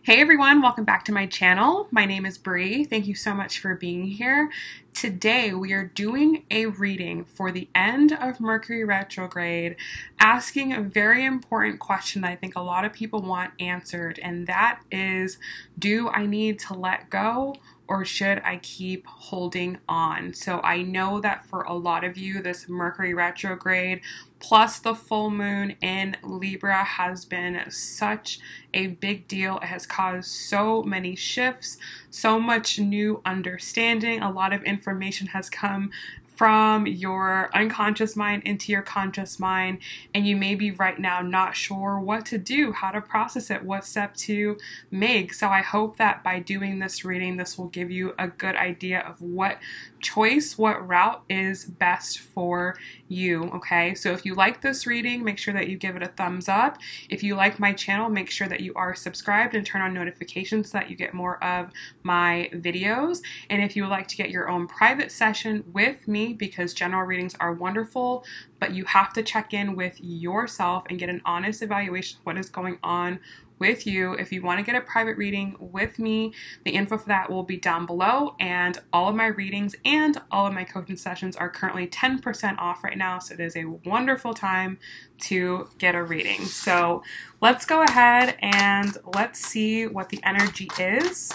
Hey everyone, welcome back to my channel. My name is Bree. Thank you so much for being here. Today we are doing a reading for the end of Mercury retrograde, asking a very important question that I think a lot of people want answered, and that is, do I need to let go or should I keep holding on? So I know that for a lot of you, this Mercury retrograde plus the full moon in Libra has been such a big deal. It has caused so many shifts, so much new understanding. A lot of information has come from your unconscious mind into your conscious mind, and you may be right now not sure what to do, how to process it, what step to make. So I hope that by doing this reading, this will give you a good idea of what choice, what route is best for you, okay? So if you like this reading, make sure that you give it a thumbs up. If you like my channel, make sure that you are subscribed and turn on notifications so that you get more of my videos. And if you would like to get your own private session with me, because general readings are wonderful, but you have to check in with yourself and get an honest evaluation of what is going on with you. If you want to get a private reading with me, the info for that will be down below, and all of my readings and all of my coaching sessions are currently 10% off right now, so it is a wonderful time to get a reading. So let's go ahead and let's see what the energy is,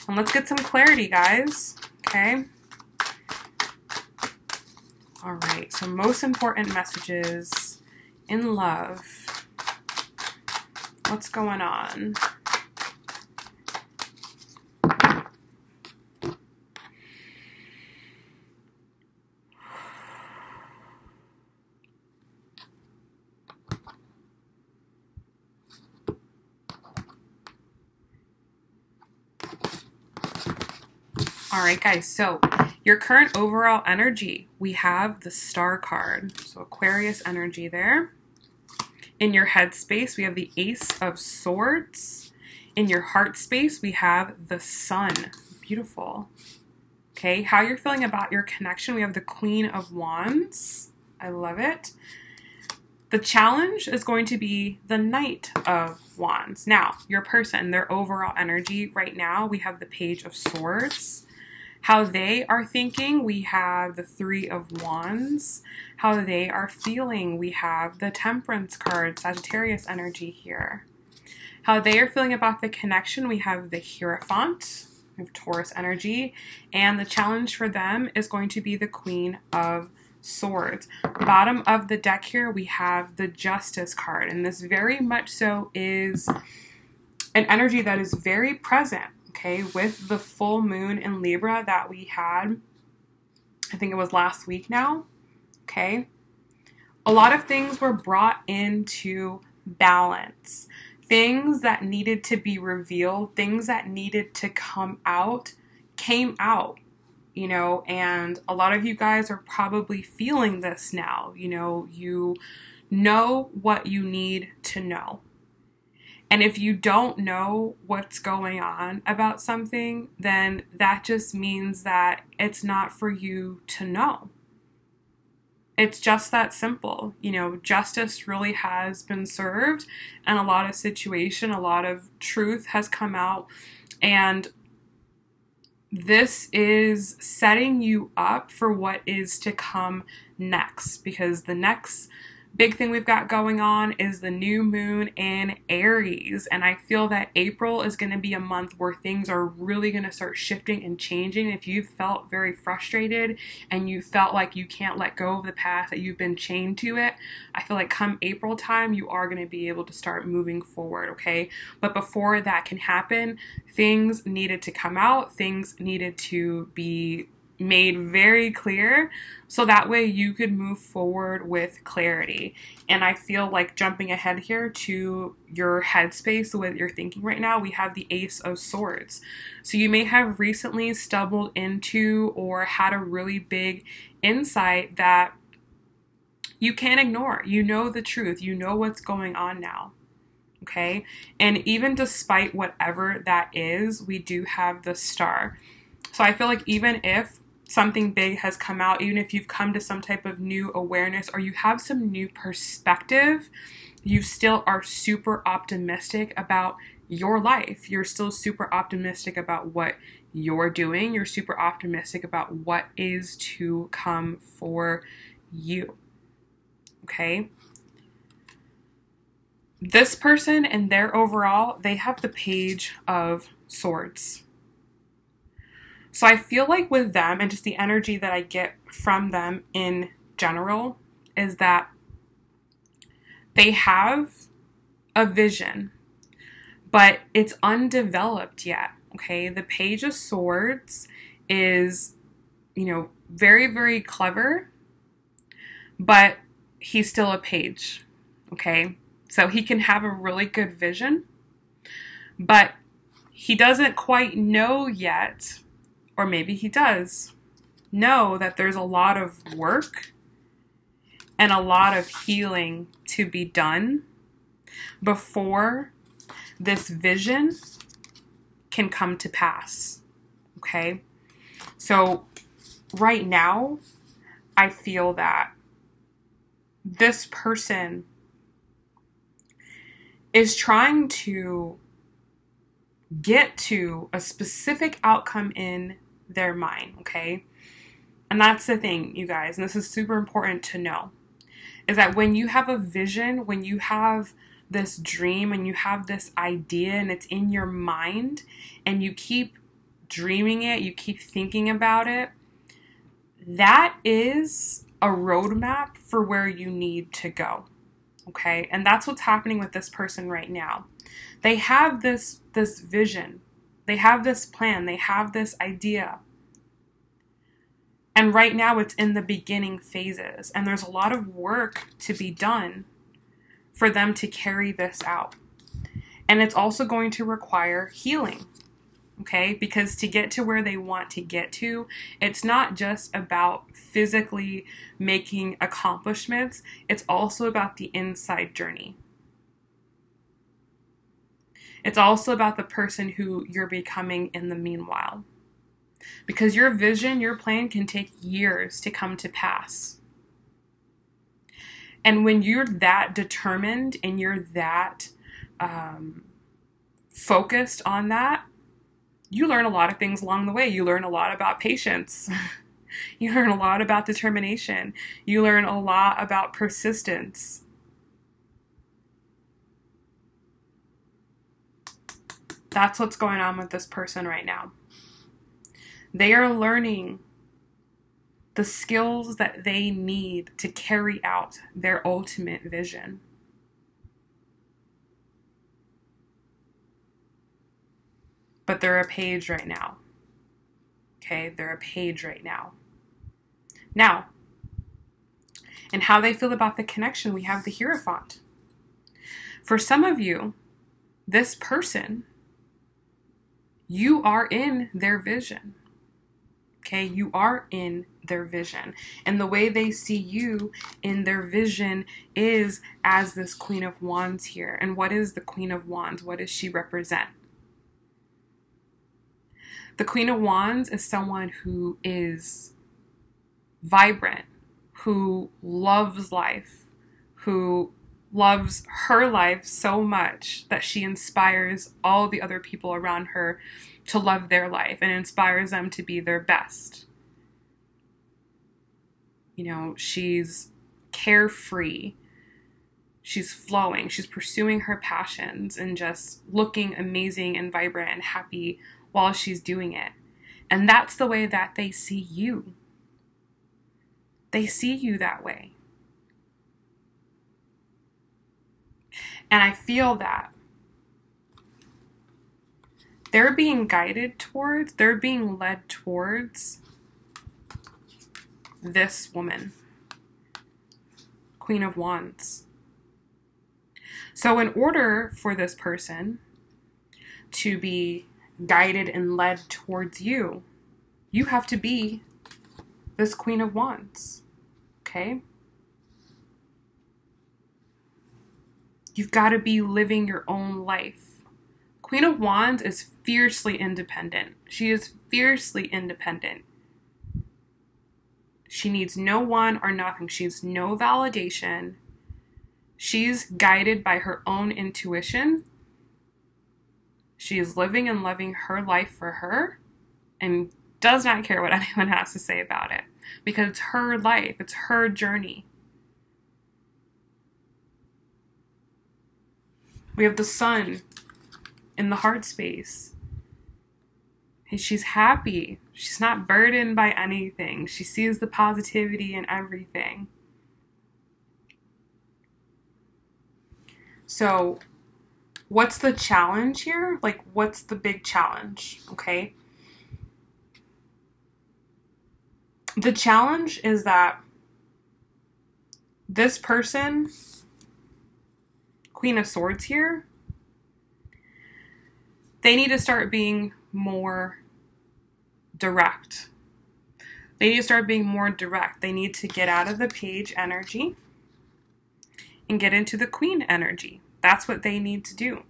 and let's get some clarity, guys. Okay. All right, so most important messages in love. What's going on? All right, guys, so your current overall energy, we have the Star card, so Aquarius energy there. In your head space, we have the Ace of Swords. In your heart space, we have the Sun. Beautiful. Okay, how you're feeling about your connection, we have the Queen of Wands. I love it. The challenge is going to be the Knight of Wands. Now, your person, their overall energy right now, we have the Page of Swords. How they are thinking, we have the Three of Wands. How they are feeling, we have the Temperance card, Sagittarius energy here. How they are feeling about the connection, we have the Hierophant, we have Taurus energy. And the challenge for them is going to be the Queen of Swords. Bottom of the deck here, we have the Justice card. And this very much so is an energy that is very present. Okay, with the full moon in Libra that we had, I think it was last week now, okay? A lot of things were brought into balance. Things that needed to be revealed, things that needed to come out, came out, you know, and a lot of you guys are probably feeling this now. You know what you need to know. And if you don't know what's going on about something, then that just means that it's not for you to know. It's just that simple. You know, justice really has been served, and a lot of situation, a lot of truth has come out, and this is setting you up for what is to come next, because the next big thing we've got going on is the new moon in Aries, and I feel that April is going to be a month where things are really going to start shifting and changing. If you've felt very frustrated and you felt like you can't let go of the past, that you've been chained to it, I feel like come April time, you are going to be able to start moving forward, okay? But before that can happen, things needed to come out, things needed to be made very clear, so that way you could move forward with clarity. And I feel like jumping ahead here to your headspace, the way that you're thinking right now, we have the Ace of Swords. So you may have recently stumbled into or had a really big insight that you can't ignore. You know the truth. You know what's going on now. Okay? And even despite whatever that is, we do have the Star. So I feel like even if something big has come out, even if you've come to some type of new awareness or you have some new perspective, you still are super optimistic about your life. You're still super optimistic about what you're doing. You're super optimistic about what is to come for you. Okay? This person and their overall, they have the Page of Swords. So I feel like with them and just the energy that I get from them in general is that they have a vision, but it's undeveloped yet, okay? The Page of Swords is, very, very clever, but he's still a page, okay? So he can have a really good vision, but he doesn't quite know yet, or maybe he does know that there's a lot of work and a lot of healing to be done before this vision can come to pass, okay? So right now, I feel that this person is trying to get to a specific outcome in their mind, okay? And that's the thing, you guys, and this is super important to know, is that when you have a vision, when you have this dream and you have this idea and it's in your mind and you keep dreaming it, you keep thinking about it, that is a roadmap for where you need to go, okay? And that's what's happening with this person right now. They have this vision, they have this plan, they have this idea. And right now it's in the beginning phases, and there's a lot of work to be done for them to carry this out. And it's also going to require healing, okay? Because to get to where they want to get to, it's not just about physically making accomplishments, it's also about the inside journey. It's also about the person who you're becoming in the meanwhile. Because your vision, your plan can take years to come to pass. And when you're that determined and you're that focused on that, you learn a lot of things along the way. You learn a lot about patience. You learn a lot about determination. You learn a lot about persistence. That's what's going on with this person right now. They are learning the skills that they need to carry out their ultimate vision. But they're a page right now. Okay, they're a page right now. Now, and how they feel about the connection, we have the Hierophant. For some of you, this person, you are in their vision. Okay, you are in their vision. And the way they see you in their vision is as this Queen of Wands here. And what is the Queen of Wands? What does she represent? The Queen of Wands is someone who is vibrant, who loves life, who loves her life so much that she inspires all the other people around her to love their life and inspires them to be their best. She's carefree, she's flowing, she's pursuing her passions and just looking amazing and vibrant and happy while she's doing it. And that's the way that they see you. They see you that way. And I feel that they're being guided towards, they're being led towards this woman, Queen of Wands. So in order for this person to be guided and led towards you, you have to be this Queen of Wands, okay? You've got to be living your own life. Queen of Wands is fiercely independent. She is fiercely independent. She needs no one or nothing. She needs no validation. She's guided by her own intuition. She is living and loving her life for her and does not care what anyone has to say about it, because it's her life. It's her journey. We have the sun in the heart space. She's happy. She's not burdened by anything. She sees the positivity in everything. So, what's the challenge here? Like, what's the big challenge? Okay. The challenge is that this person, Queen of Swords here, they need to start being more direct. They need to start being more direct. They need to get out of the Page energy and get into the Queen energy. That's what they need to do.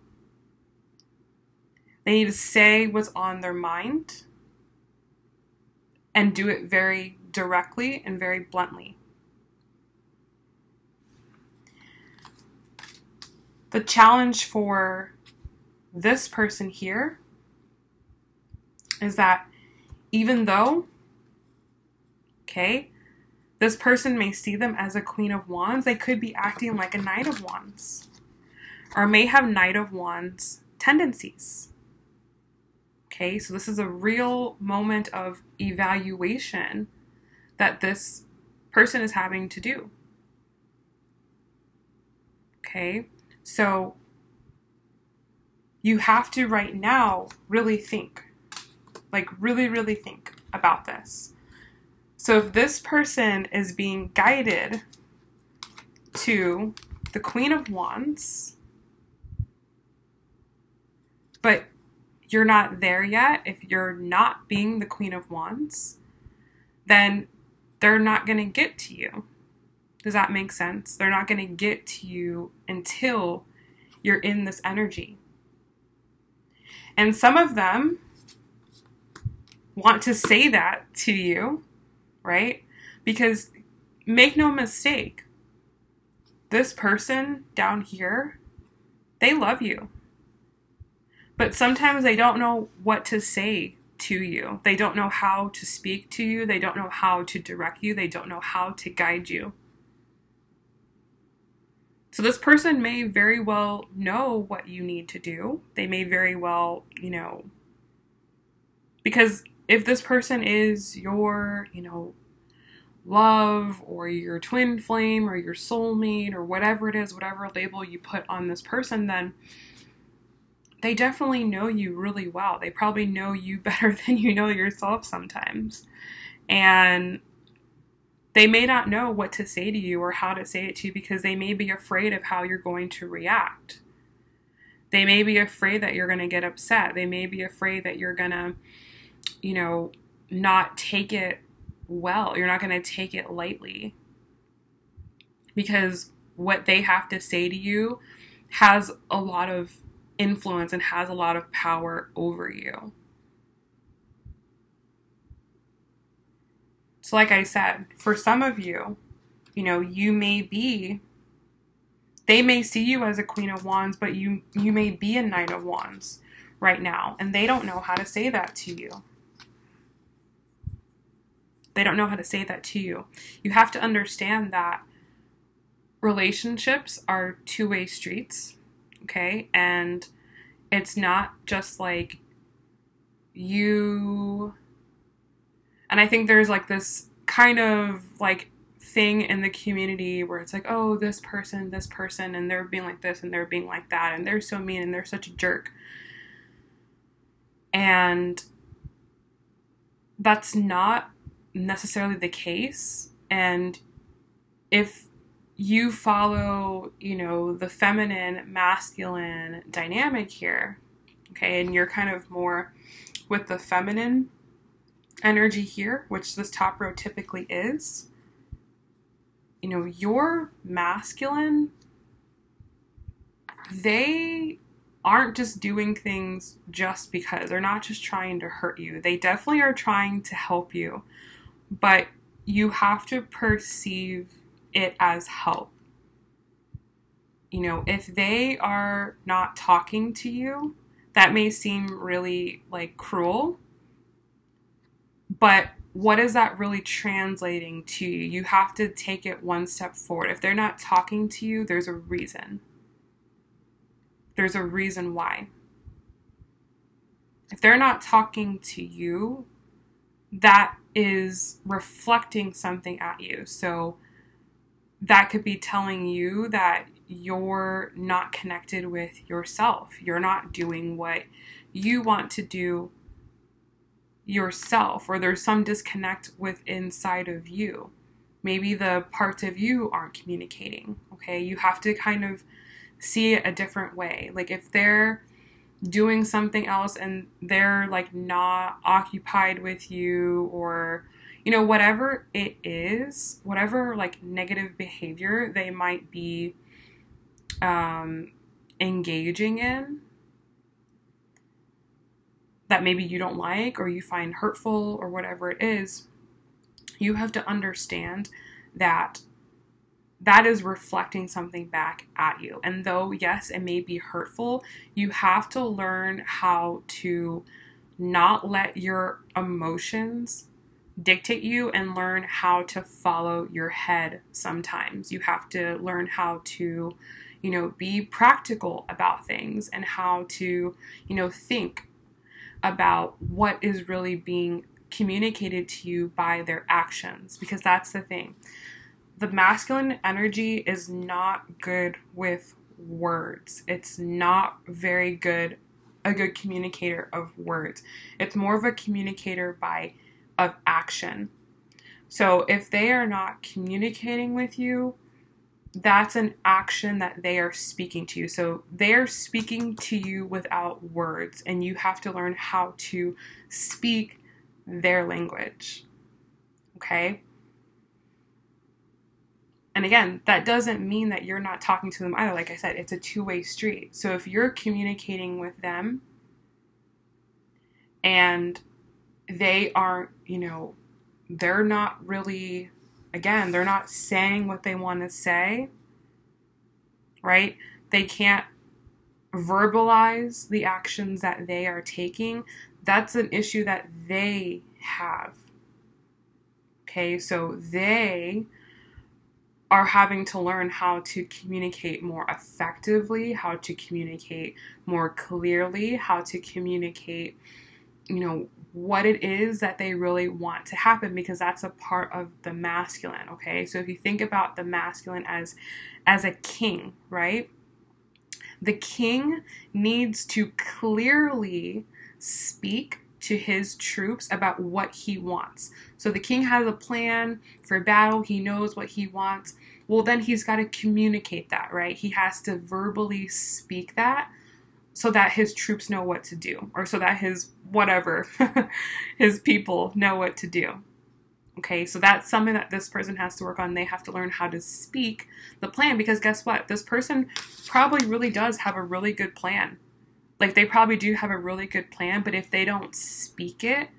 They need to say what's on their mind and do it very directly and very bluntly. The challenge for this person here is that even though, okay, this person may see them as a Queen of Wands, they could be acting like a Knight of Wands, or may have Knight of Wands tendencies. Okay, so this is a real moment of evaluation that this person is having to do. Okay, so you have to right now really think, like really think about this. So if this person is being guided to the Queen of Wands, but you're not there yet, if you're not being the Queen of Wands, then they're not going to get to you. Does that make sense? They're not going to get to you until you're in this energy. And some of them want to say that to you, right? Because make no mistake, this person down here, they love you. But sometimes they don't know what to say to you. They don't know how to speak to you. They don't know how to direct you. They don't know how to guide you. So this person may very well know what you need to do. They may very well, because if this person is your, love or your twin flame or your soulmate or whatever it is, whatever label you put on this person, then they definitely know you really well. They probably know you better than you know yourself sometimes. And they may not know what to say to you or how to say it to you because they may be afraid of how you're going to react. They may be afraid that you're going to get upset. They may be afraid that you're going to, not take it well. You're not going to take it lightly. Because what they have to say to you has a lot of influence and has a lot of power over you. So like I said, for some of you, you may be, they may see you as a Queen of Wands, but you may be a Knight of Wands right now, and they don't know how to say that to you. They don't know how to say that to you. You have to understand that relationships are two-way streets, okay? And it's not just like you... And I think there's like this kind of like thing in the community where it's like, oh, this person, and they're being like this and they're being like that, and they're so mean and they're such a jerk. And that's not necessarily the case. And if you follow, the feminine, masculine dynamic here, okay, and you're kind of more with the feminine energy here, which this top row typically is, your masculine, they aren't just doing things just because. They're not just trying to hurt you. They definitely are trying to help you. But you have to perceive it as help. You know, if they are not talking to you, that may seem really like cruel, but what is that really translating to you? You have to take it one step forward. If they're not talking to you, there's a reason. There's a reason why. If they're not talking to you, that is reflecting something at you. So that could be telling you that you're not connected with yourself. You're not doing what you want to do yourself, or there's some disconnect with inside of you. Maybe the parts of you aren't communicating. Okay, you have to kind of see it a different way. Like if they're doing something else and they're like not occupied with you, or you know, whatever it is, whatever like negative behavior they might be engaging in that maybe you don't like or you find hurtful or whatever it is, you have to understand that that is reflecting something back at you. And though, yes, it may be hurtful, you have to learn how to not let your emotions dictate you and learn how to follow your head sometimes. You have to learn how to, you know, be practical about things and how to, you know, think about what is really being communicated to you by their actions, because that's the thing. The masculine energy is not good with words. It's not very good, a good communicator of words. It's more of a communicator of action. So if they are not communicating with you, that's an action that they are speaking to you. So they're speaking to you without words, and you have to learn how to speak their language. Okay? And again, that doesn't mean that you're not talking to them either. Like I said, it's a two-way street. So if you're communicating with them and they aren't, you know, they're not really, again, they're not saying what they want to say, right? They can't verbalize the actions that they are taking. That's an issue that they have. Okay, so they are having to learn how to communicate more effectively, how to communicate more clearly, how to communicate, you know, what it is that they really want to happen, because that's a part of the masculine. Okay, so if you think about the masculine as a king, right? The king needs to clearly speak to his troops about what he wants. So the king has a plan for battle. He knows what he wants. Well, then he's got to communicate that, right? He has to verbally speak that so that his troops know what to do, or so that his whatever, his people know what to do. Okay, so that's something that this person has to work on. They have to learn how to speak the plan, because guess what? This person probably really does have a really good plan. Like they probably do have a really good plan, but if they don't speak it,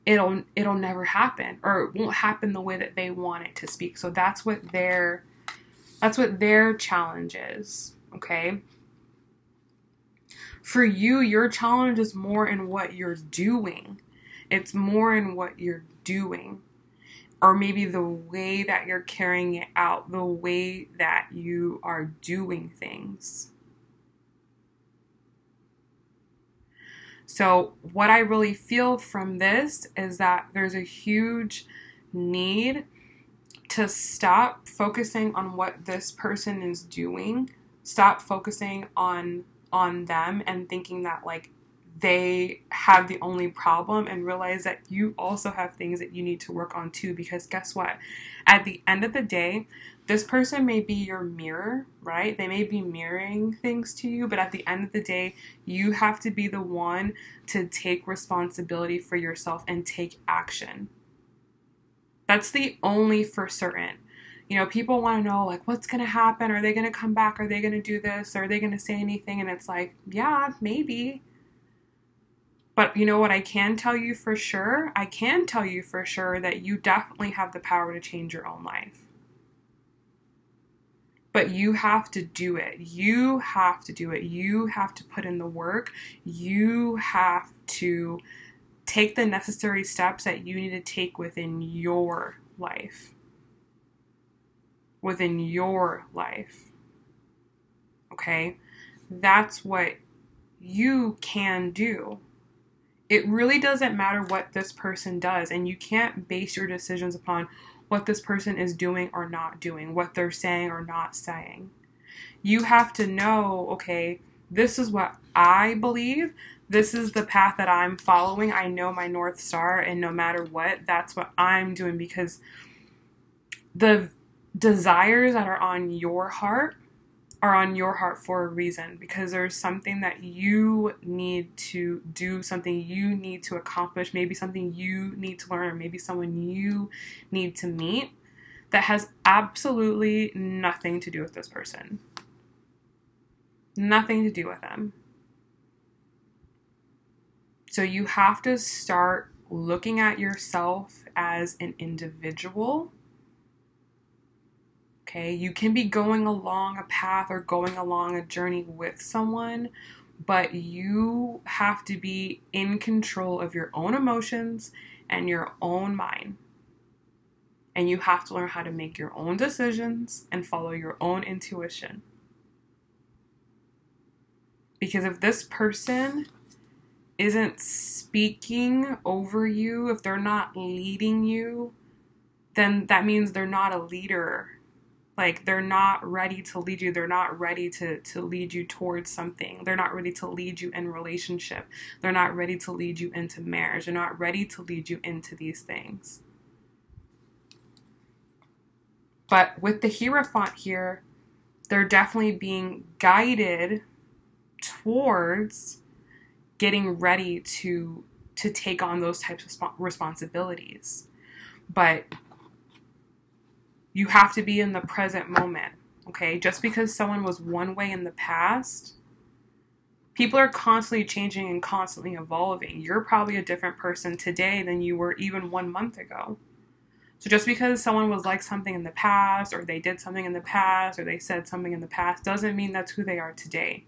it'll never happen, or it won't happen the way that they want it to speak. So that's what their challenge is. Okay. For you, your challenge is more in what you're doing. It's more in what you're doing, or maybe the way that you're carrying it out, the way that you are doing things. So what I really feel from this is that there's a huge need to stop focusing on what this person is doing. Stop focusing on them and thinking that like they have the only problem, and realize that you also have things that you need to work on too, because guess what? At the end of the day, this person may be your mirror, right? They may be mirroring things to you, but at the end of the day, you have to be the one to take responsibility for yourself and take action. That's the only for certain. You know, people want to know, like, what's going to happen? Are they going to come back? Are they going to do this? Are they going to say anything? And it's like, yeah, maybe. But you know what I can tell you for sure? I can tell you for sure that you definitely have the power to change your own life. But you have to do it. You have to do it. You have to put in the work. You have to take the necessary steps that you need to take within your life. Within your life. Okay? That's what you can do. It really doesn't matter what this person does, and you can't base your decisions upon what this person is doing or not doing, what they're saying or not saying. You have to know, okay, this is what I believe. This is the path that I'm following. I know my North Star, and no matter what, that's what I'm doing, because the desires that are on your heart are on your heart for a reason, because there's something that you need to do, something you need to accomplish, maybe something you need to learn, or maybe someone you need to meet that has absolutely nothing to do with this person. Nothing to do with them. So you have to start looking at yourself as an individual. Okay, you can be going along a path or going along a journey with someone, but you have to be in control of your own emotions and your own mind. And you have to learn how to make your own decisions and follow your own intuition. Because if this person isn't speaking over you, if they're not leading you, then that means they're not a leader. Like, they're not ready to lead you. They're not ready to lead you towards something. They're not ready to lead you in relationship. They're not ready to lead you into marriage. They're not ready to lead you into these things. But with the Hierophant here, they're definitely being guided towards getting ready to take on those types of responsibilities. But you have to be in the present moment, okay? Just because someone was one way in the past, people are constantly changing and constantly evolving. You're probably a different person today than you were even 1 month ago. So just because someone was like something in the past, or they did something in the past, or they said something in the past, doesn't mean that's who they are today.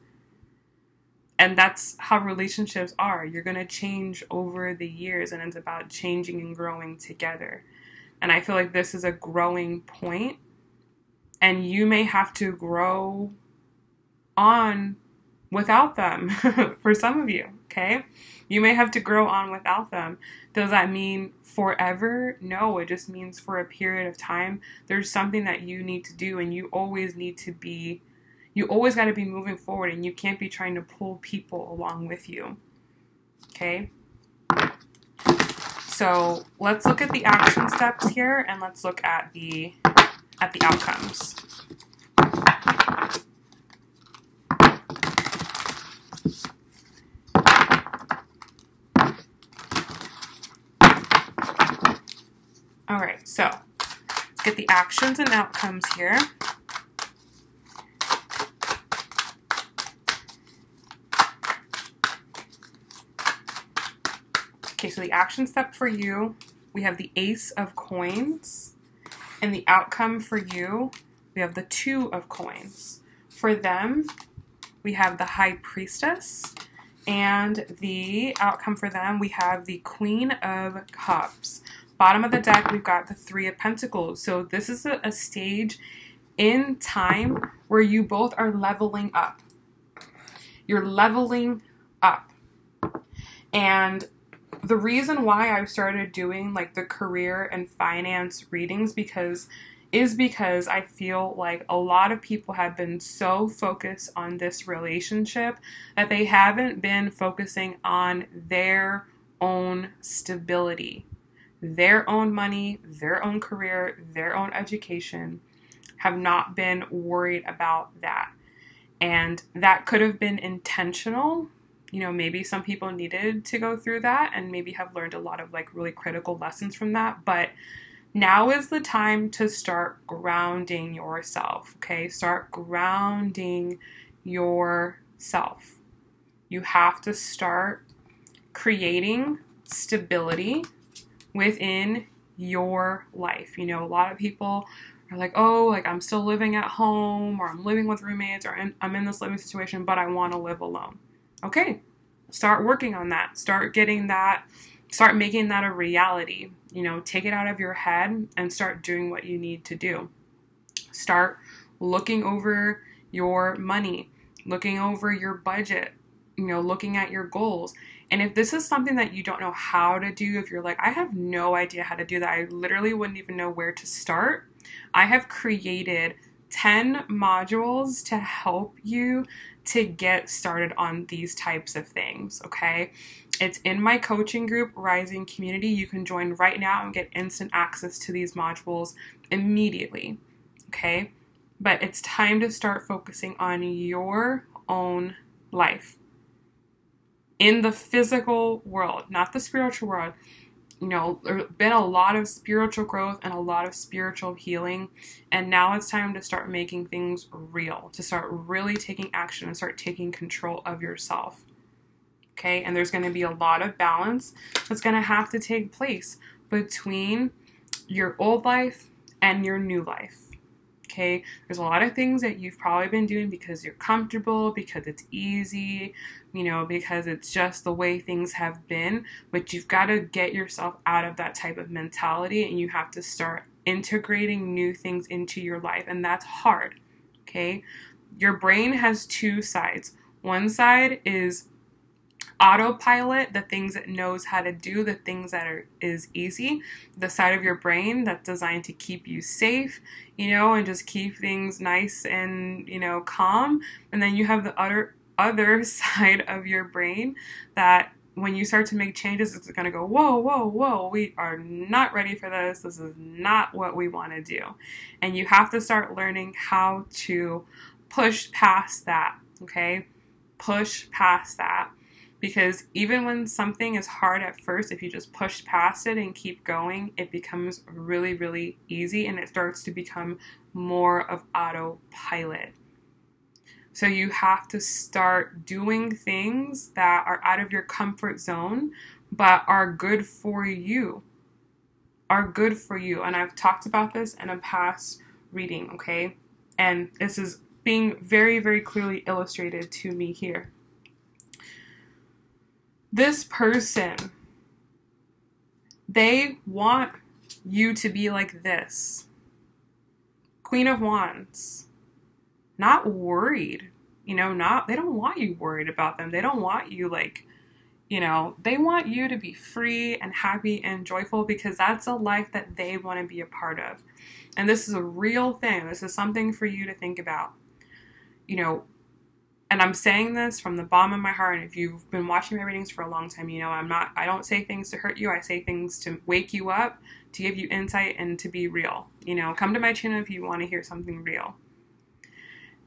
And that's how relationships are. You're going to change over the years, and it's about changing and growing together. And I feel like this is a growing point, and you may have to grow on without them for some of you, okay? You may have to grow on without them. Does that mean forever? No, it just means for a period of time. There's something that you need to do, and you always got to be moving forward, and you can't be trying to pull people along with you, okay? So let's look at the action steps here, and let's look at the outcomes. All right, so let's get the actions and outcomes here. Okay, so the action step for you, we have the Ace of Coins, and the outcome for you, we have the Two of Coins. For them, we have the High Priestess, and the outcome for them, we have the Queen of Cups. Bottom of the deck, we've got the Three of Pentacles. So this is a stage in time where you both are leveling up. You're leveling up. And the reason why I've started doing like the career and finance readings is because I feel like a lot of people have been so focused on this relationship that they haven't been focusing on their own stability, their own money, their own career, their own education, have not been worried about that. And that could have been intentional. You know, maybe some people needed to go through that and maybe have learned a lot of like really critical lessons from that. But now is the time to start grounding yourself, okay? Start grounding yourself. You have to start creating stability within your life. You know, a lot of people are like, oh, like I'm still living at home, or I'm living with roommates, or I'm in this living situation, but I want to live alone. Okay, start working on that. Start getting that, start making that a reality. You know, take it out of your head and start doing what you need to do. Start looking over your money, looking over your budget, you know, looking at your goals. And if this is something that you don't know how to do, if you're like, I have no idea how to do that, I literally wouldn't even know where to start, I have created 10 modules to help you to get started on these types of things, okay? It's in my coaching group, Rising Community. You can join right now and get instant access to these modules immediately, okay? But it's time to start focusing on your own life. In the physical world, not the spiritual world. You know, there's been a lot of spiritual growth and a lot of spiritual healing. And now it's time to start making things real, to start really taking action and start taking control of yourself. Okay, and there's going to be a lot of balance that's going to have to take place between your old life and your new life. Okay, there's a lot of things that you've probably been doing because you're comfortable, because it's easy, you know, because it's just the way things have been, but you've got to get yourself out of that type of mentality, and you have to start integrating new things into your life, and that's hard. Okay, your brain has two sides. One side is autopilot, the things it knows how to do, the things that is easy, the side of your brain that's designed to keep you safe, you know, and just keep things nice and, you know, calm. And then you have the other side of your brain that when you start to make changes, it's going to go, whoa, whoa, whoa, we are not ready for this. This is not what we want to do. And you have to start learning how to push past that, okay? Push past that. Because even when something is hard at first, if you just push past it and keep going, it becomes really, really easy, and it starts to become more of autopilot. So you have to start doing things that are out of your comfort zone, but are good for you. Are good for you. And I've talked about this in a past reading, okay? And this is being very, very clearly illustrated to me here. This person, they want you to be like this. Queen of Wands. Not worried. You know, they don't want you worried about them. They don't want you like, you know, they want you to be free and happy and joyful, because that's a life that they want to be a part of. And this is a real thing. This is something for you to think about. You know, and I'm saying this from the bottom of my heart, and if you've been watching my readings for a long time, you know I don't say things to hurt you. I say things to wake you up, to give you insight, and to be real. You know, come to my channel if you want to hear something real.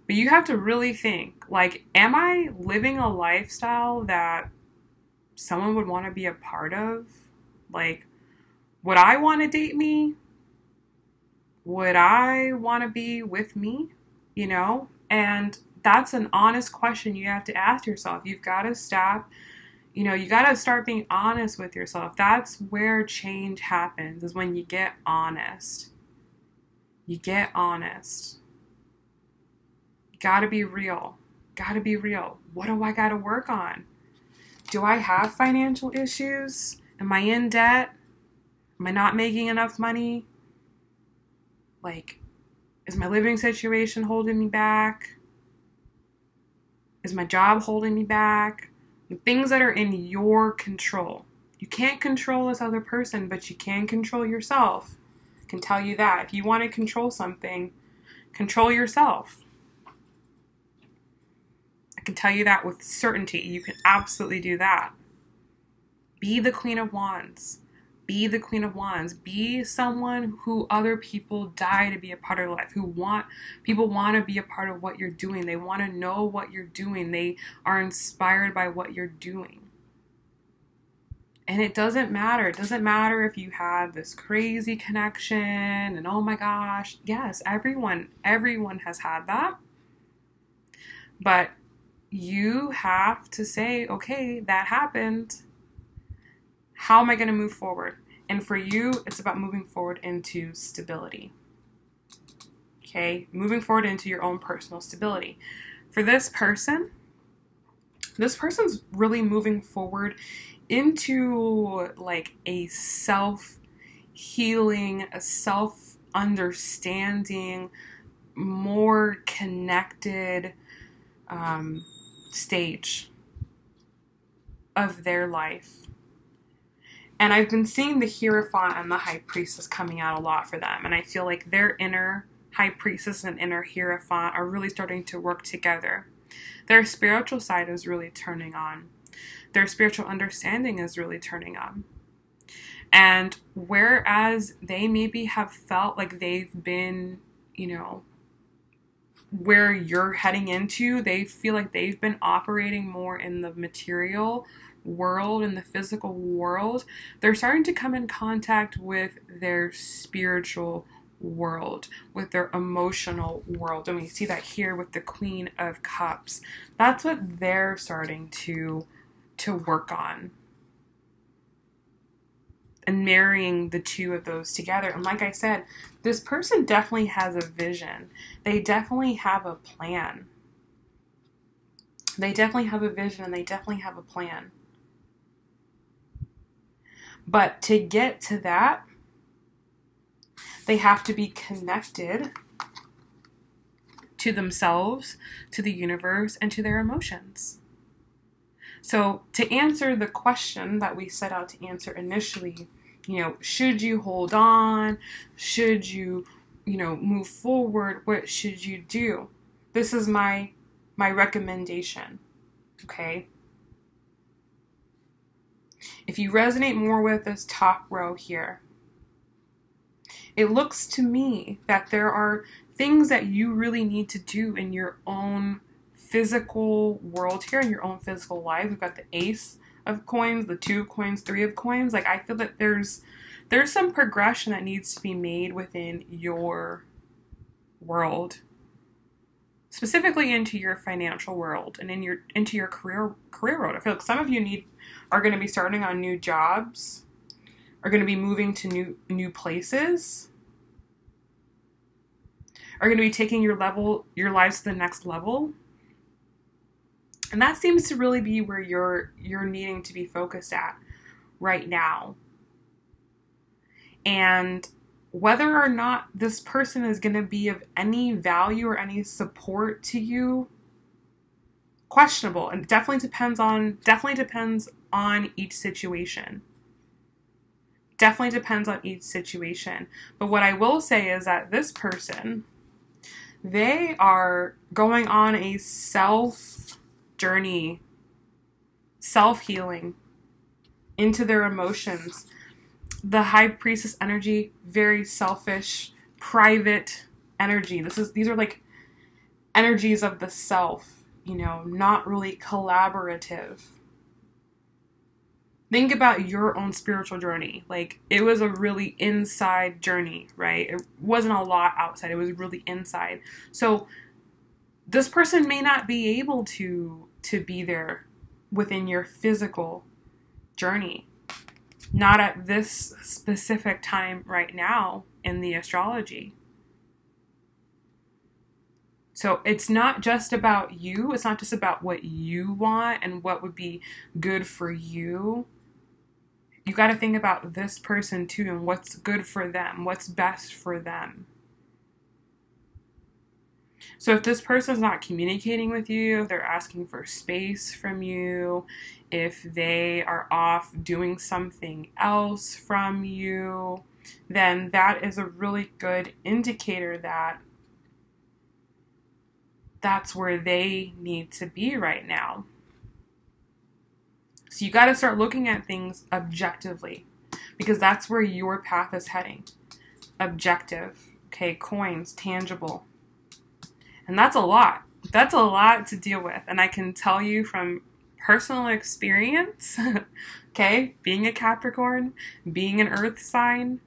But you have to really think, like, am I living a lifestyle that someone would want to be a part of? Like, would I want to date me? Would I want to be with me? You know? And that's an honest question you have to ask yourself. You've got to stop, you know, you got to start being honest with yourself. That's where change happens, is when you get honest. You get honest. You got to be real. Got to be real. What do I got to work on? Do I have financial issues? Am I in debt? Am I not making enough money? Like, is my living situation holding me back? Is my job holding me back? The things that are in your control. You can't control this other person, but you can control yourself. I can tell you that. If you want to control something, control yourself. I can tell you that with certainty. You can absolutely do that. Be the Queen of Wands. Be the Queen of Wands. Be someone who other people die to be a part of life. People want to be a part of what you're doing. They want to know what you're doing. They are inspired by what you're doing. And it doesn't matter. It doesn't matter if you have this crazy connection and oh my gosh. Yes, everyone has had that. But you have to say, okay, that happened. How am I going to move forward? And for you, it's about moving forward into stability. Okay, moving forward into your own personal stability. For this person's really moving forward into like a self-healing, a self-understanding, more connected stage of their life. And I've been seeing the Hierophant and the High Priestess coming out a lot for them. And I feel like their inner High Priestess and inner Hierophant are really starting to work together. Their spiritual side is really turning on. Their spiritual understanding is really turning on. And whereas they maybe have felt like they've been, you know, where you're heading into, they feel like they've been operating more in the material world, in the physical world. They're starting to come in contact with their spiritual world, with their emotional world. And we see that here with the Queen of Cups. That's what they're starting to work on. And marrying the two of those together. And like I said, this person definitely has a vision. They definitely have a plan. They definitely have a vision and they definitely have a plan. But to get to that, they have to be connected to themselves, to the universe, and to their emotions. So to answer the question that we set out to answer initially, you know, should you hold on? Should you, you know, move forward? What should you do? This is my recommendation, okay? If you resonate more with this top row here, it looks to me that there are things that you really need to do in your own physical world here, in your own physical life. We've got the Ace of Coins, the 2 of Coins, 3 of Coins. Like, I feel that there's some progression that needs to be made within your world, specifically into your financial world and into your career world. I feel like some of you are going to be starting on new jobs, are going to be moving to new places, are going to be taking your lives to the next level. And that seems to really be where you're needing to be focused at right now. And whether or not this person is going to be of any value or any support to you, questionable. And definitely depends on each situation. Definitely depends on each situation. But what I will say is that this person, they are going on a self-journey, self-healing into their emotions. The High Priestess energy, very selfish, private energy. These are like energies of the self, you know, not really collaborative. Think about your own spiritual journey. Like, it was a really inside journey, right? It wasn't a lot outside. It was really inside. So this person may not be able to be there within your physical journey. Not at this specific time right now in the astrology. So it's not just about you. It's not just about what you want and what would be good for you. You got to think about this person too and what's good for them, what's best for them. So if this person's not communicating with you, if they're asking for space from you, if they are off doing something else from you, then that is a really good indicator that that's where they need to be right now. So you got to start looking at things objectively, because that's where your path is heading. Objective. Okay, coins, tangible. And that's a lot. That's a lot to deal with. And I can tell you from personal experience, okay, being a Capricorn, being an earth sign,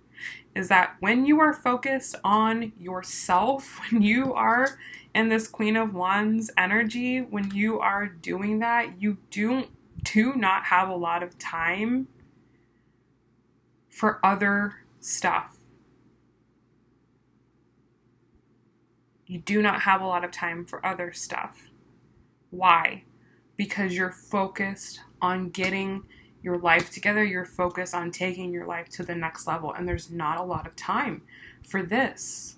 is that when you are focused on yourself, when you are in this Queen of Wands energy, when you are doing that, you do not have a lot of time for other stuff. You do not have a lot of time for other stuff. Why? Because you're focused on getting your life together. You're focused on taking your life to the next level. And there's not a lot of time for this.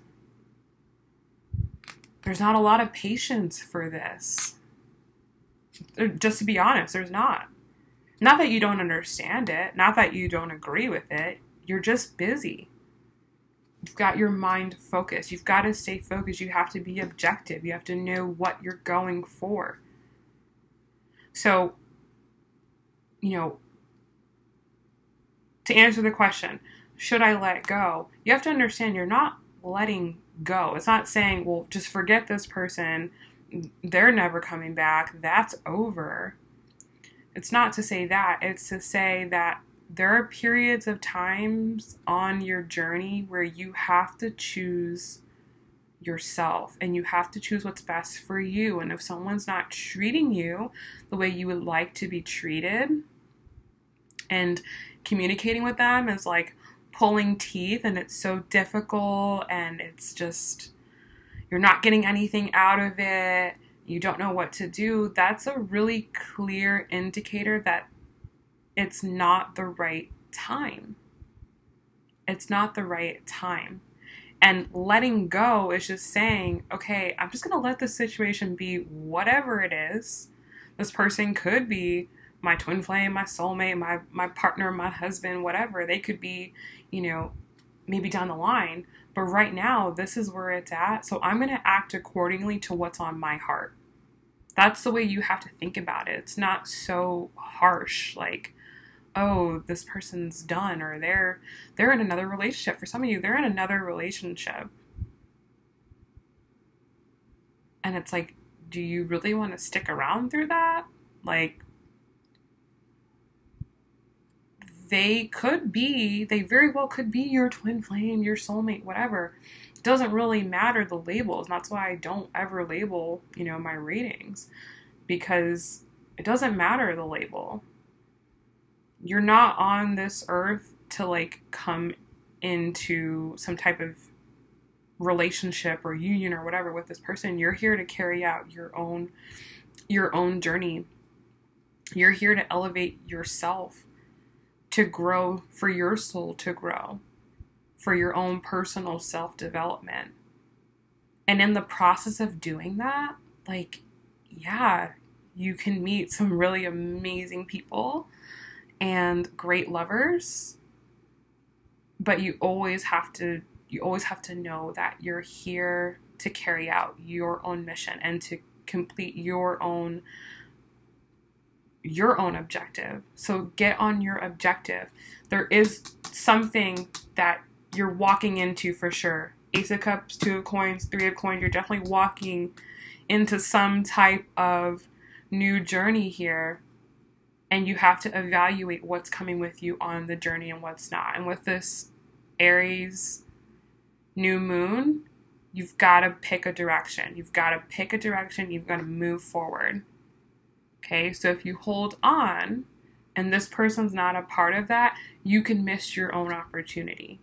There's not a lot of patience for this. Just to be honest, there's not. Not that you don't understand it. Not that you don't agree with it. You're just busy. You've got your mind focused. You've got to stay focused. You have to be objective. You have to know what you're going for. So, you know, to answer the question, should I let go? You have to understand you're not letting go. It's not saying, well, just forget this person. They're never coming back. That's over. It's not to say that. It's to say that there are periods of times on your journey where you have to choose yourself and you have to choose what's best for you. And if someone's not treating you the way you would like to be treated, and communicating with them is like pulling teeth, and it's so difficult, and it's just, you're not getting anything out of it, you don't know what to do, that's a really clear indicator that it's not the right time. It's not the right time. And letting go is just saying, okay, I'm just going to let this situation be whatever it is. This person could be my twin flame, my soulmate, my partner, my husband, whatever. They could be, you know, maybe down the line. But right now, this is where it's at. So I'm going to act accordingly to what's on my heart. That's the way you have to think about it. It's not so harsh, like, oh, this person's done, or they're in another relationship. For some of you, they're in another relationship. And it's like, do you really want to stick around through that? Like, they very well could be your twin flame, your soulmate, whatever. It doesn't really matter the labels. And that's why I don't ever label, you know, my readings, because it doesn't matter the label. You're not on this earth to like come into some type of relationship or union or whatever with this person. You're here to carry out your own journey. You're here to elevate yourself, to grow, for your soul to grow, for your own personal self-development. And in the process of doing that, like, yeah, you can meet some really amazing people and great lovers, but you always have to know that you're here to carry out your own mission and to complete your own objective. So get on your objective. There is something that you're walking into for sure. Ace of Cups, Two of Coins, Three of Coins. You're definitely walking into some type of new journey here. And you have to evaluate what's coming with you on the journey and what's not. And with this Aries new moon, you've got to pick a direction. You've got to pick a direction. You've got to move forward. Okay, so if you hold on and this person's not a part of that, you can miss your own opportunity.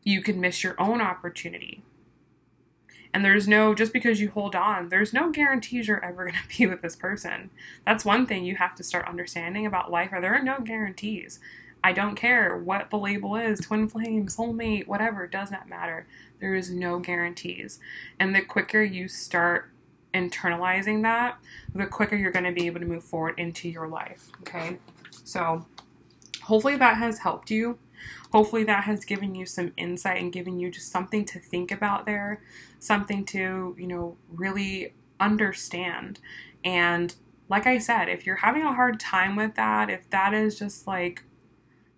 You can miss your own opportunity. And just because you hold on, there's no guarantees you're ever going to be with this person. That's one thing you have to start understanding about life. There are no guarantees. I don't care what the label is, twin flame, soulmate, whatever, it does not matter. There is no guarantees. And the quicker you start internalizing that, the quicker you're going to be able to move forward into your life. Okay, so hopefully that has helped you. Hopefully that has given you some insight and given you just something to think about there, something to, you know, really understand. And like I said, if you're having a hard time with that, if that is just like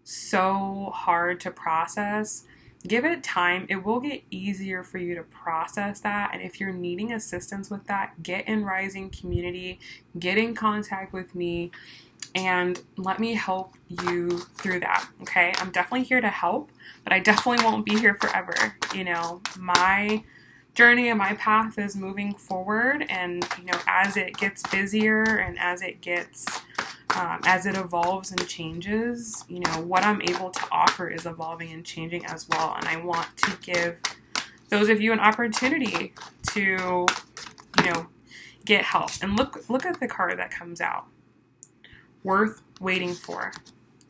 so hard to process, give it time. It will get easier for you to process that. And if you're needing assistance with that, get in Rising community, get in contact with me, and let me help you through that. Okay, I'm definitely here to help, but I definitely won't be here forever. You know, my journey and my path is moving forward, and you know, as it gets busier and as it gets as it evolves and changes, you know, what I'm able to offer is evolving and changing as well. And I want to give those of you an opportunity to, you know, get help. And look at the card that comes out. Worth waiting for.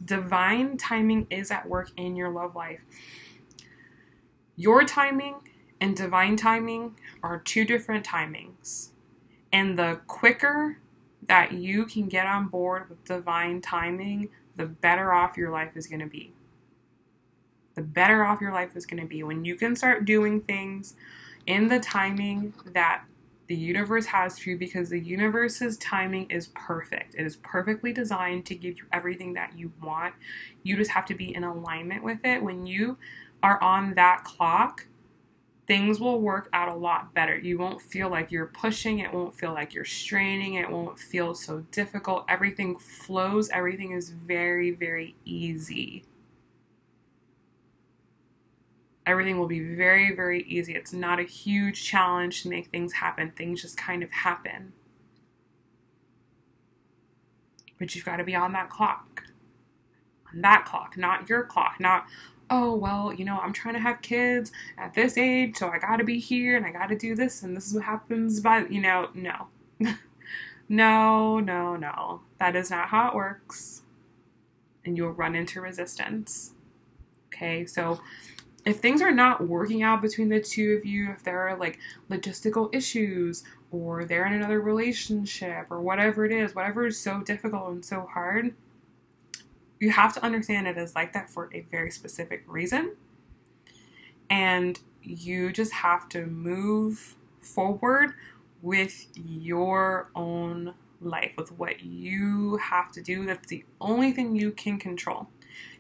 Divine timing is at work in your love life. Your timing and divine timing are two different timings. And the quicker that you can get on board with divine timing, the better off your life is going to be. The better off your life is going to be when you can start doing things in the timing that the universe has for you, because the universe's timing is perfect. It is perfectly designed to give you everything that you want. You just have to be in alignment with it. When you are on that clock, things will work out a lot better. You won't feel like you're pushing. It won't feel like you're straining. It won't feel so difficult. Everything flows. Everything is very, very easy. Everything will be very, very easy. It's not a huge challenge to make things happen. Things just kind of happen. But you've got to be on that clock. On that clock, not your clock. Not, oh, well, you know, I'm trying to have kids at this age, so I got to be here and I got to do this and this is what happens by, you know, no. No. That is not how it works. And you'll run into resistance. Okay, so if things are not working out between the two of you, if there are like logistical issues or they're in another relationship or whatever it is, whatever is so difficult and so hard, you have to understand it is like that for a very specific reason. And you just have to move forward with your own life, with what you have to do. That's the only thing you can control.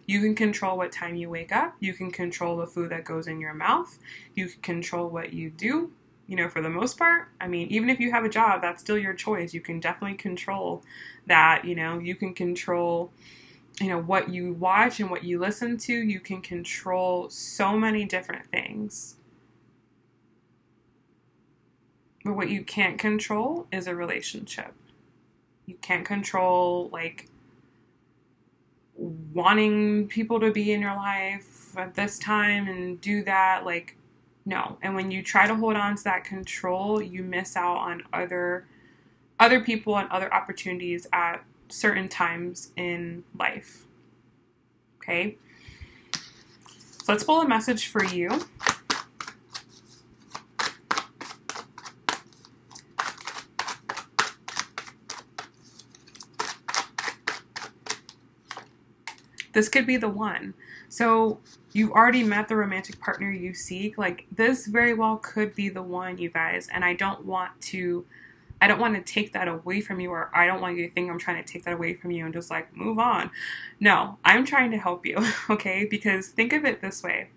You can control what time you wake up. You can control the food that goes in your mouth. You can control what you do, you know, for the most part. I mean, even if you have a job, that's still your choice. You can definitely control that, you know. You can control, you know, what you watch and what you listen to. You can control so many different things. But what you can't control is a relationship. You can't control, like, wanting people to be in your life at this time and do that. Like, no. And when you try to hold on to that control, you miss out on other people and other opportunities at certain times in life. Okay? So let's pull a message for you. This could be the one. So you've already met the romantic partner you seek. Like, this very well could be the one, you guys. And I don't want to take that away from you, or I don't want you to think I'm trying to take that away from you and just like move on. No, I'm trying to help you, okay? Because think of it this way.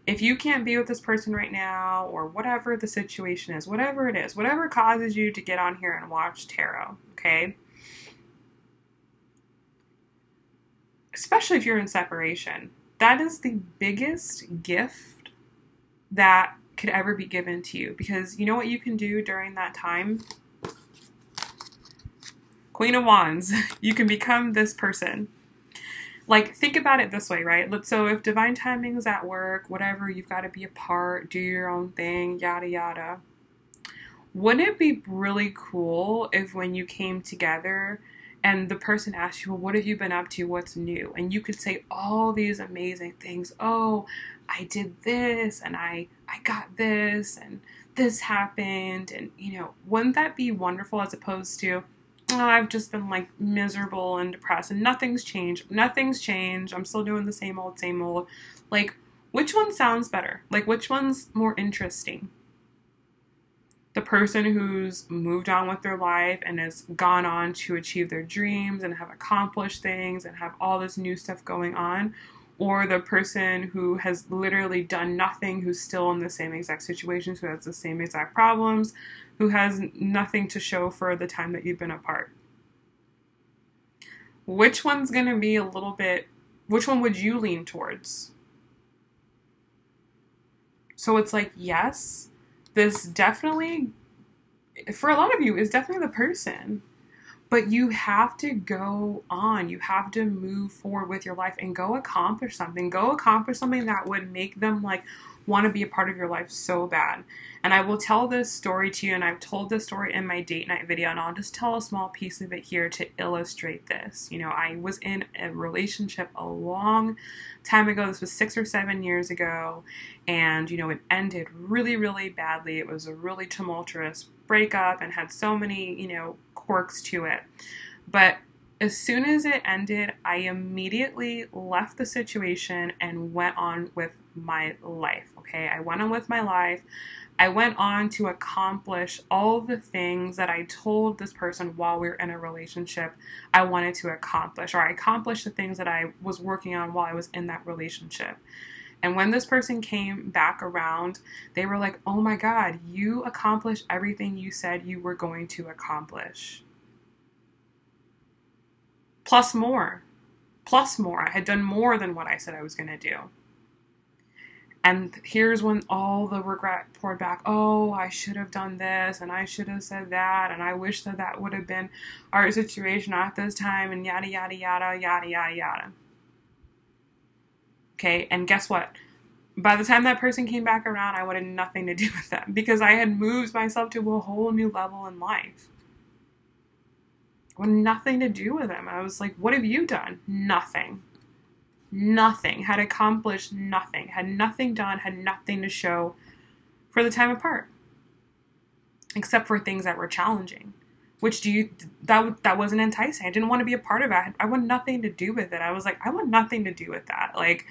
If you can't be with this person right now, or whatever the situation is, whatever it is, whatever causes you to get on here and watch tarot, okay? Especially if you're in separation, that is the biggest gift that could ever be given to you. Because you know what you can do during that time? Queen of Wands. You can become this person. Like, think about it this way, right? So if divine timing is at work, whatever, you've got to be apart, do your own thing, yada, yada. Wouldn't it be really cool if when you came together and the person asked you, well, what have you been up to? What's new? And you could say all these amazing things. Oh, I did this, and I got this, and this happened. And, you know, wouldn't that be wonderful, as opposed to, oh, I've just been like miserable and depressed and nothing's changed. Nothing's changed. I'm still doing the same old, same old. Like, which one sounds better? Like, which one's more interesting? The person who's moved on with their life and has gone on to achieve their dreams and have accomplished things and have all this new stuff going on, or the person who has literally done nothing, who's still in the same exact situations, who has the same exact problems, who has nothing to show for the time that you've been apart? Which one's going to be a little bit, which one would you lean towards? So it's like, yes, this definitely, for a lot of you, is definitely the person. But you have to go on. You have to move forward with your life and go accomplish something. Go accomplish something that would make them like want to be a part of your life so bad. And I will tell this story to you, and I've told this story in my date night video, and I'll just tell a small piece of it here to illustrate this. You know, I was in a relationship a long time ago. This was 6 or 7 years ago, and you know, it ended really, really badly. It was a really tumultuous breakup and had so many, you know, quirks to it. But as soon as it ended, I immediately left the situation and went on with my life. Okay, I went on with my life. I went on to accomplish all the things that I told this person while we were in a relationship I wanted to accomplish, or I accomplished the things that I was working on while I was in that relationship. And when this person came back around, they were like, oh my God, you accomplished everything you said you were going to accomplish. Plus more. Plus more. I had done more than what I said I was going to do. And here's when all the regret poured back. Oh, I should have done this, and I should have said that, and I wish that that would have been our situation at this time, and yada, yada, yada, yada, yada, yada. Okay, and guess what? By the time that person came back around, I wanted nothing to do with them because I had moved myself to a whole new level in life. I wanted nothing to do with them. I was like, what have you done? Nothing. Nothing. Had accomplished nothing. Had nothing done. Had nothing to show for the time apart. Except for things that were challenging. Which that wasn't enticing. I didn't want to be a part of it. I want nothing to do with it. I was like, I want nothing to do with that. Like,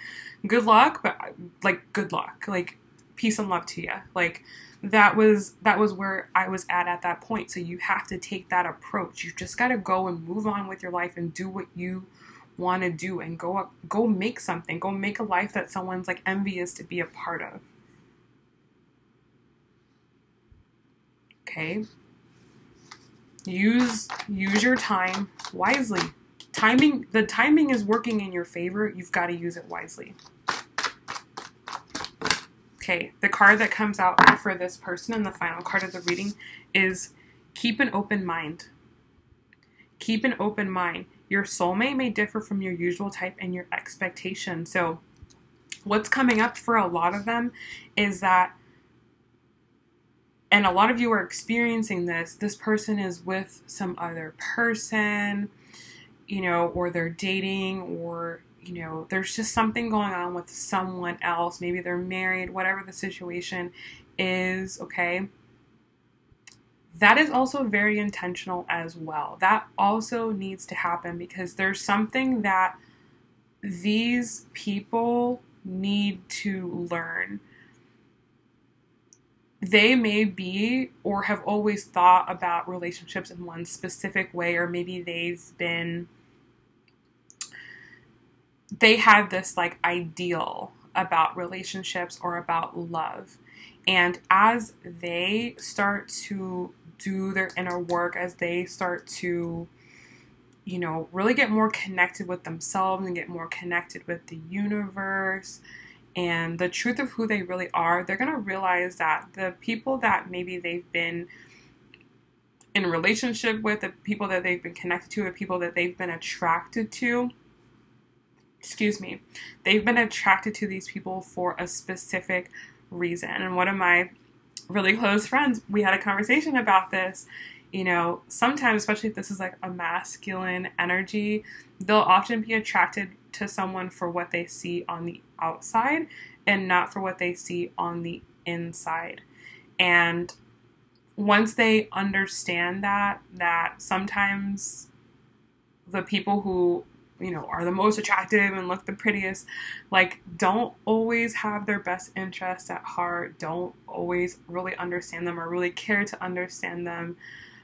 good luck, but like, good luck. Like, peace and love to you. Like, that was where I was at that point. So you have to take that approach. You just got to go and move on with your life and do what you want to do and go make something. Go make a life that someone's like envious to be a part of. Okay? Use your time wisely. The timing is working in your favor. You've got to use it wisely. Okay, the card that comes out for this person and the final card of the reading is keep an open mind. Keep an open mind. Your soulmate may differ from your usual type and your expectation. So what's coming up for a lot of them is that, and a lot of you are experiencing this person is with some other person, you know, or they're dating, or, you know, there's just something going on with someone else. Maybe they're married, whatever the situation is, okay? That is also very intentional as well. That also needs to happen because there's something that these people need to learn. They may be or have always thought about relationships in one specific way, or maybe they had this like ideal about relationships or about love. And as they start to do their inner work, as they start to, you know, really get more connected with themselves and get more connected with the universe and the truth of who they really are, they're going to realize that the people that maybe they've been in a relationship with, the people that they've been connected to, the people that they've been attracted to, they've been attracted to these people for a specific reason. And one of my really close friends, we had a conversation about this. You know, sometimes, especially if this is like a masculine energy, they'll often be attracted to someone for what they see on the outside and not for what they see on the inside. And once they understand that sometimes the people who, you know, are the most attractive and look the prettiest, like, don't always have their best interests at heart, don't always really understand them or really care to understand them.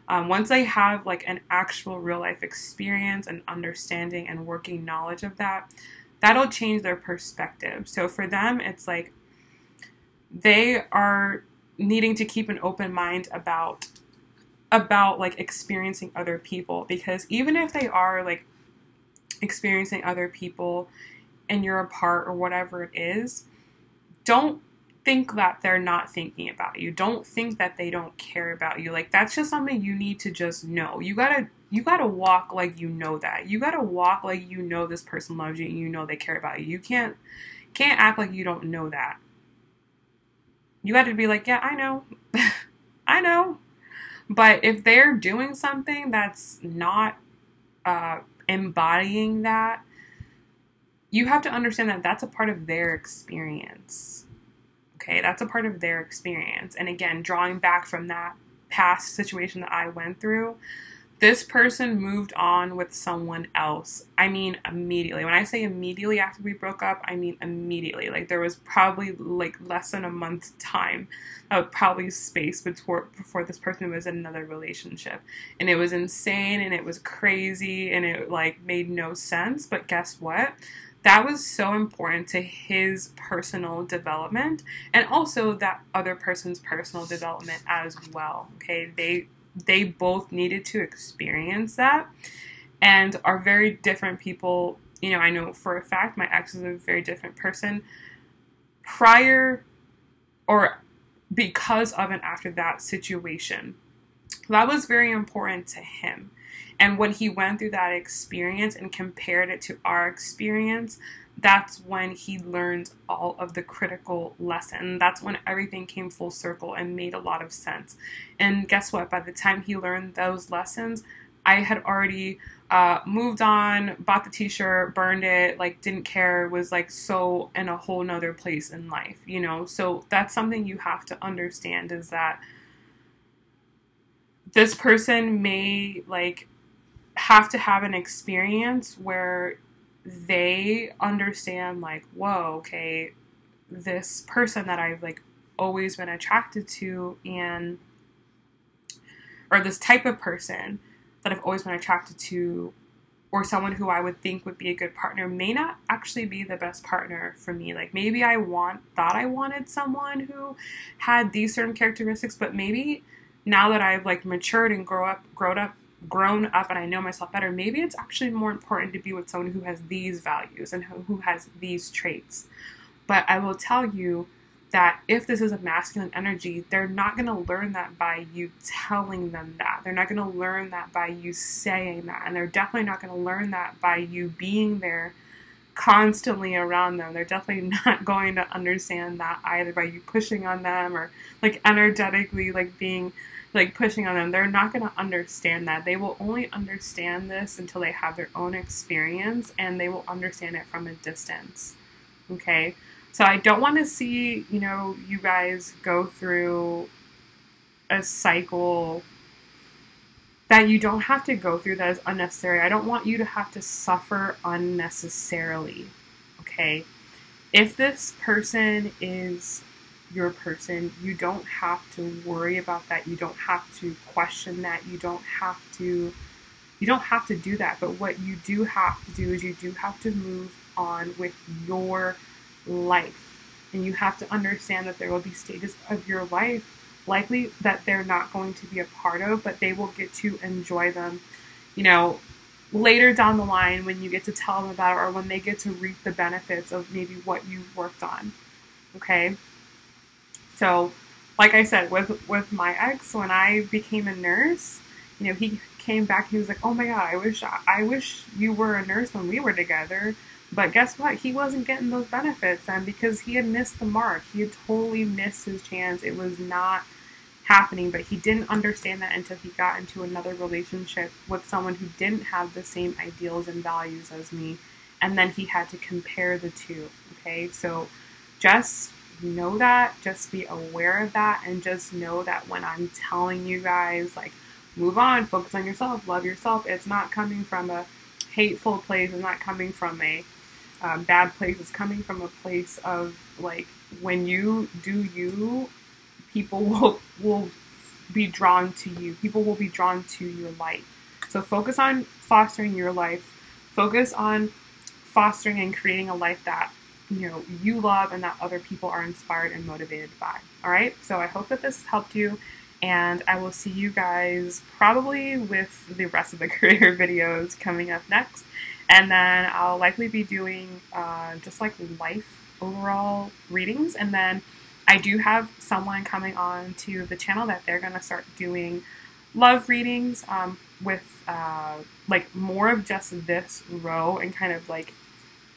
Once they have like an actual real life experience and understanding and working knowledge of that, that'll change their perspective. So for them, it's like they are needing to keep an open mind about like experiencing other people, because even if they are like experiencing other people and you're apart or whatever it is, don't think that they're not thinking about you. Don't think that they don't care about you. Like, that's just something you need to just know. You gotta you gotta walk like you know that. You gotta walk like you know this person loves you and you know they care about you. You can't act like you don't know that. You got to be like, yeah, I know. I know. But if they're doing something that's not embodying that, you have to understand that that's a part of their experience. Okay, that's a part of their experience. And again, drawing back from that past situation that I went through, this person moved on with someone else. I mean, immediately. When I say immediately after we broke up, I mean immediately. Like, there was probably like less than a month's time, probably space before this person was in another relationship. And it was insane and it was crazy and it like made no sense. But guess what? That was so important to his personal development and also that other person's personal development as well. Okay, they both needed to experience that and are very different people. You know, I know for a fact my ex is a very different person prior or because of and after that situation. That was very important to him. And when he went through that experience and compared it to our experience, that's when he learned all of the critical lessons. That's when everything came full circle and made a lot of sense. And guess what? By the time he learned those lessons, I had already moved on, bought the t-shirt, burned it, like didn't care, was like so in a whole nother place in life, you know? So that's something you have to understand is that this person may like have to have an experience where they understand like, whoa, okay, this person that I've like always been attracted to and or this type of person that I've always been attracted to or someone who I would think would be a good partner may not actually be the best partner for me. Like maybe I thought I wanted someone who had these certain characteristics, but maybe now that I've like matured and grown up and I know myself better, maybe it's actually more important to be with someone who has these values and who has these traits. But I will tell you that if this is a masculine energy, they're not going to learn that by you telling them that. They're not going to learn that by you saying that. And they're definitely not going to learn that by you being there constantly around them. They're definitely not going to understand that either by you pushing on them or like energetically like being like pushing on them. They're not going to understand that. They will only understand this until they have their own experience and they will understand it from a distance. Okay? So I don't want to see, you know, you guys go through a cycle that you don't have to go through that is unnecessary. I don't want you to have to suffer unnecessarily. Okay? If this person is your person, you don't have to worry about that. You don't have to question that. You don't have to do that. But what you do have to do is you do have to move on with your life. And you have to understand that there will be stages of your life likely that they're not going to be a part of, but they will get to enjoy them, you know, later down the line when you get to tell them about it or when they get to reap the benefits of maybe what you've worked on. Okay? So, like I said, with my ex, when I became a nurse, you know, he came back, he was like, oh my God, I wish you were a nurse when we were together. But guess what? He wasn't getting those benefits and because he had missed the mark. He had totally missed his chance. It was not happening, but he didn't understand that until he got into another relationship with someone who didn't have the same ideals and values as me. And then he had to compare the two. Okay, so just know that, just be aware of that, and just know that when I'm telling you guys, like, move on, focus on yourself, love yourself, it's not coming from a hateful place, it's not coming from a bad place, it's coming from a place of, like, when you do you, people will be drawn to you. People will be drawn to your light. So focus on fostering your life. Focus on fostering and creating a life that, you know, you love and that other people are inspired and motivated by. All right? So I hope that this has helped you, and I will see you guys probably with the rest of the career videos coming up next. And then I'll likely be doing just like life overall readings, and then I do have someone coming on to the channel that they're going to start doing love readings. like more of just this row and kind of like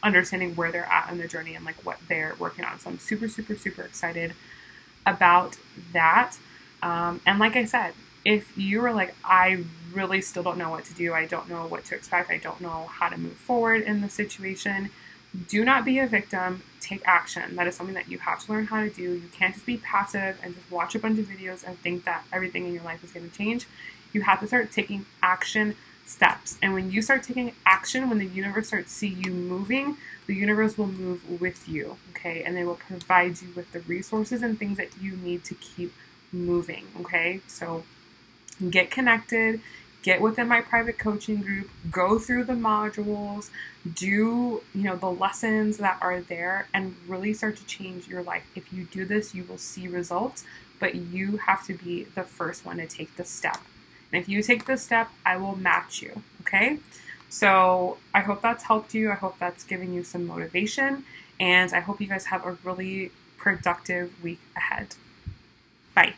understanding where they're at in the journey and like what they're working on. So I'm super, super, super excited about that. And like I said, if you were like, I really still don't know what to do, I don't know what to expect, I don't know how to move forward in the situation, do not be a victim. Take action. That is something that you have to learn how to do. You can't just be passive and just watch a bunch of videos and think that everything in your life is going to change. You have to start taking action steps. And when you start taking action, when the universe starts to see you moving, the universe will move with you, okay? And they will provide you with the resources and things that you need to keep moving, okay? So get connected, get within my private coaching group, go through the modules, do, the lessons that are there, and really start to change your life. If you do this, you will see results, but you have to be the first one to take the step. And if you take this step, I will match you, okay? So I hope that's helped you. I hope that's giving you some motivation. And I hope you guys have a really productive week ahead. Bye.